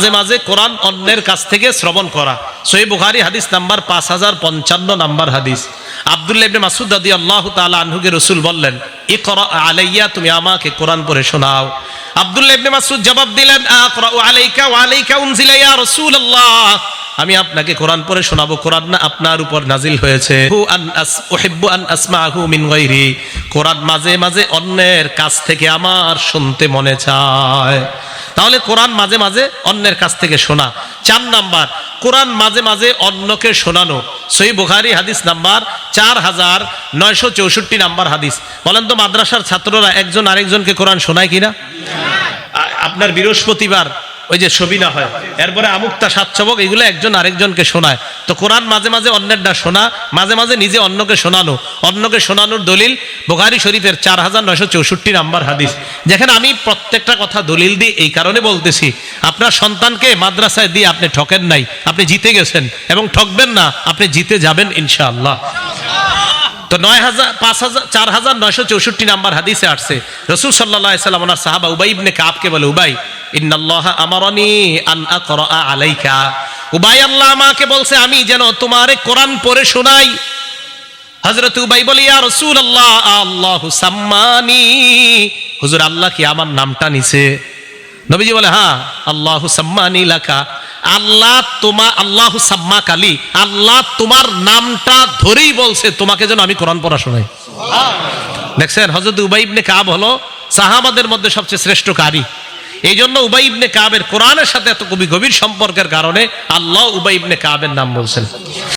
মাঝে মাঝে কোরআন অন্যের কাছ থেকে শ্রবণ করা। সহিহ বুখারী হাদিস নাম্বার 5055 নাম্বার হাদিস। আব্দুল্লাহ ইবনে মাসউদ রাদিয়াল্লাহু তাআলা আনহুকে রাসূল বললেন, ইকরা আলাইয়া, তুমি আমাকে কোরআন পড়ে শোনাও। আব্দুল্লাহ ইবনে মাসউদ জবাব দিলেন, আকরাউ আলাইকা ওয়া আলাইকা উনজিলা ইয়া রাসূলুল্লাহ, আমি আপনাকে কোরআন পড়ে শোনাবো, কোরআন না আপনার উপর নাজিল হয়েছে। উহিব্বু আন আসমাহু মিন গায়রি, কোরআন মাঝে মাঝে অন্যের কাছ থেকে আমার শুনতে মনে চায়। তাহলে কোরআন মাঝে মাঝে অন্যের কাছ থেকে শোনা। 4 নাম্বার, কোরআন মাঝে মাঝে অন্যকে শোনানো। সহিহ বুখারী হাদিস নাম্বার 4964 নাম্বার হাদিস। বলেন তো, মাদ্রাসার ছাত্ররা একজন আরেকজনকে কোরআন শোনায় কিনা? আপনার বৃহস্পতিবার ওই যে সবিনা হয়, এরপরে আমুক্তা সাতসবক, এগুলো একজন আরেকজনকে শোনায়। তো কোরআন মাঝে মাঝে অন্যেরটা শোনা, মাঝে মাঝে নিজে অন্যকে শোনানো। অন্যকে শোনানোর দলিল বুখারী শরীফের 4964 নাম্বার হাদিস। যেখানে আমি প্রত্যেকটা কথা দলিল দিই এই কারণে বলতেছি, আপনার সন্তানকে মাদ্রাসায় দিয়ে আপনি ঠকেন নাই, আপনি জিতে গেছেন, এবং ঠকবেন না, আপনি জিতে যাবেন ইনশাআল্লাহ। তো 4964 নাম্বার হাদিসে আসছে, রাসূল সাল্লাল্লাহু আলাইহি সাল্লাম ওনার সাহাবা উবাই ইবনে কাবকে বলে, উবাই, ইন্নাল্লাহা আমারানি আন আকরা আলাইকা, উবাই, আল্লাহ আমাকে বলছে আমি যেন তোমারে কোরআন পড়ে শোনাই। হযরত উবাই বলে, ইয়া রাসূলুল্লাহ, আল্লাহু সাম্মানি, হুজুর আল্লাহ কি আমার নামটা নিছে? নবীজি বলে, হ্যাঁ, আল্লাহু সাম্মানি লাকা, আল্লাহু সাম্মাক আলী, আল্লাহ তোমার নামটা ধরেই বলছে তোমাকে যেন আমি কোরআন পড়া শোনাই। দেখছেন, হযরত উবাই ইবনে কাব হলো সাহাবাদের মধ্যে সবচেয়ে শ্রেষ্ঠ কারি। এই জন্য উবাই ইবনে কাবের কোরআনের সাথে এত গভীর সম্পর্কের কারণে আল্লাহ উবাই ইবনে কাবের নাম বলছেন।